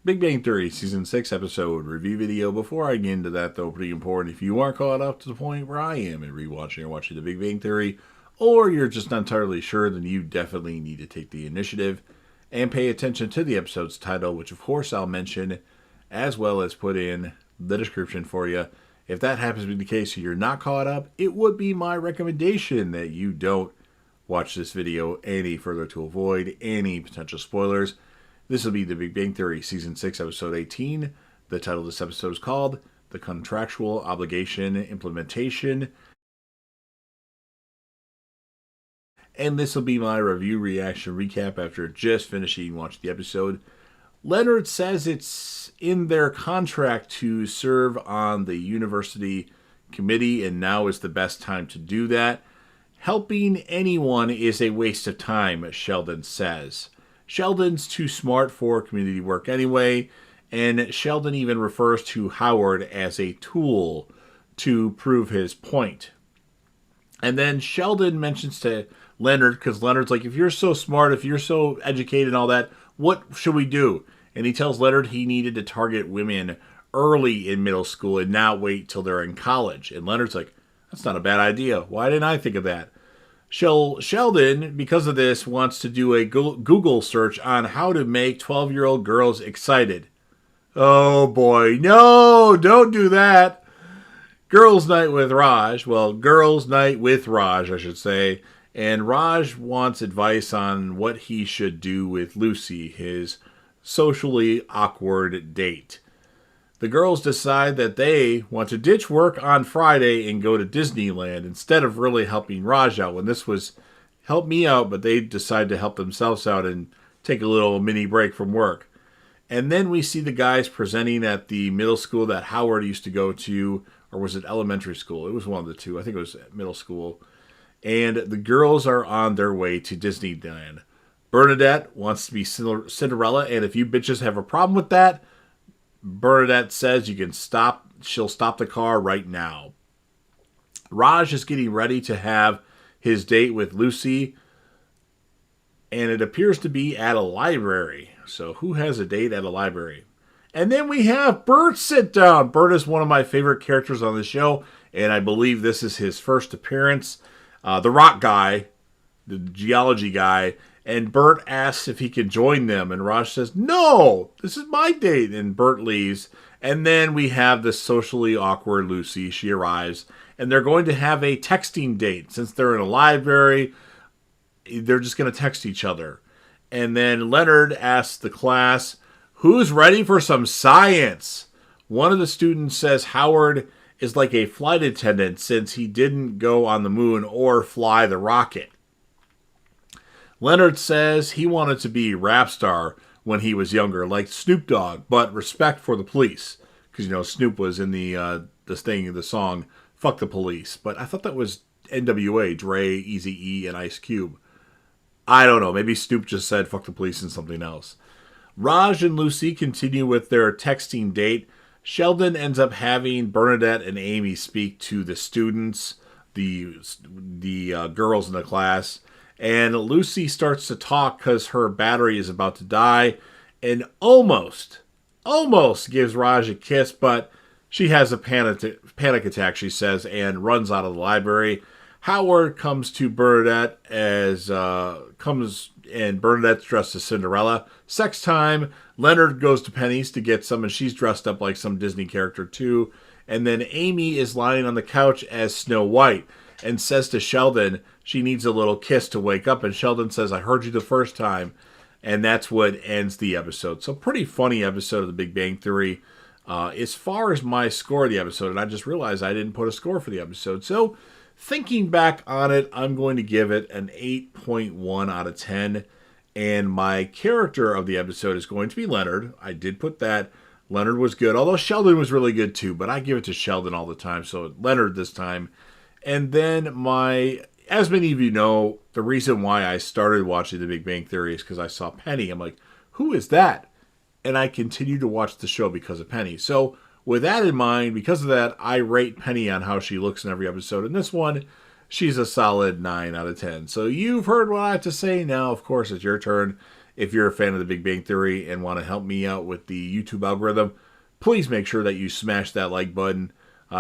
Big Bang Theory Season 6 episode review video. Before I get into that, though, pretty important, if you aren't caught up to the point where I am in rewatching or watching The Big Bang Theory, or you're just not entirely sure, then you definitely need to take the initiative and pay attention to the episode's title, which of course I'll mention, as well as put in the description for you. If that happens to be the case and you're not caught up, it would be my recommendation that you don't watch this video any further to avoid any potential spoilers. This will be The Big Bang Theory Season 6, Episode 18. The title of this episode is called The Contractual Obligation Implementation. And this will be my review, reaction, recap after just finishing watching the episode. Leonard says it's in their contract to serve on the university committee, and now is the best time to do that. Helping anyone is a waste of time, Sheldon says. Sheldon's too smart for community work anyway, and Sheldon even refers to Howard as a tool to prove his point. And then Sheldon mentions to Leonard, because Leonard's like, if you're so smart, if you're so educated and all that, what should we do? And he tells Leonard he needed to target women early in middle school and not wait till they're in college. And Leonard's like, that's not a bad idea. Why didn't I think of that? Sheldon, because of this, wants to do a Google search on how to make 12-year-old girls excited. Oh boy, no, don't do that. Girls' night with Raj. Well, girls' night with Raj, I should say. And Raj wants advice on what he should do with Lucy, his socially awkward date. The girls decide that they want to ditch work on Friday and go to Disneyland instead of really helping Raj out. When this was help me out, but they decide to help themselves out and take a little mini break from work. And then we see the guys presenting at the middle school that Howard used to go to, or was it elementary school? It was one of the two. I think it was middle school. And the girls are on their way to Disneyland. Bernadette wants to be Cinderella, and if you bitches have a problem with that, Bernadette says you can stop. She'll stop the car right now. Raj is getting ready to have his date with Lucy, and it appears to be at a library. So who has a date at a library? And then we have Bert sit down. Bert is one of my favorite characters on the show, and I believe this is his first appearance. The rock guy, the geology guy, and Bert asks if he can join them, and Raj says, no, this is my date, and Bert leaves. And then we have the socially awkward Lucy. She arrives, and they're going to have a texting date. Since they're in a library, they're just going to text each other. And then Leonard asks the class, who's ready for some science? One of the students says Howard is like a flight attendant since he didn't go on the moon or fly the rocket. Leonard says he wanted to be a rap star when he was younger, like Snoop Dogg, but respect for the police. Because, you know, Snoop was in the song, Fuck the Police. But I thought that was NWA, Dre, Eazy-E, and Ice Cube. I don't know. Maybe Snoop just said fuck the police and something else. Raj and Lucy continue with their texting date. Sheldon ends up having Bernadette and Amy speak to the students, the girls in the class. And Lucy starts to talk because her battery is about to die and almost gives Raj a kiss, but she has a panic attack, she says, and runs out of the library. Howard comes to Bernadette and Bernadette's dressed as Cinderella. Sex time. Leonard goes to Penny's to get some, and she's dressed up like some Disney character too. And then Amy is lying on the couch as Snow White and says to Sheldon she needs a little kiss to wake up. And Sheldon says, I heard you the first time. And that's what ends the episode. So pretty funny episode of The Big Bang Theory. As far as my score of the episode, and I just realized I didn't put a score for the episode. So thinking back on it, I'm going to give it an 8.1 out of 10. And my character of the episode is going to be Leonard. I did put that. Leonard was good, although Sheldon was really good too. But I give it to Sheldon all the time, so Leonard this time. And then as many of you know, the reason why I started watching The Big Bang Theory is because I saw Penny. I'm like, who is that? And I continued to watch the show because of Penny. So with that in mind, because of that, I rate Penny on how she looks in every episode. In this one, she's a solid 9 out of 10. So you've heard what I have to say. Now, of course, it's your turn. if you're a fan of The Big Bang Theory and want to help me out with the YouTube algorithm, please make sure that you smash that like button.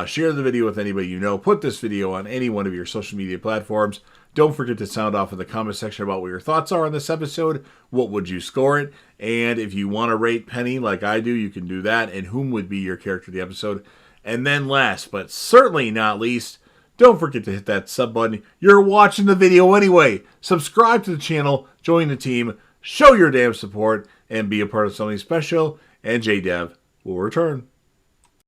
Share the video with anybody you know. Put this video on any one of your social media platforms. Don't forget to sound off in the comment section about what your thoughts are on this episode. What would you score it? And if you want to rate Penny like I do, you can do that. And whom would be your character of the episode? And then last, but certainly not least, don't forget to hit that sub button. You're watching the video anyway. Subscribe to the channel, join the team, show your damn support, and be a part of something special. And JDev will return.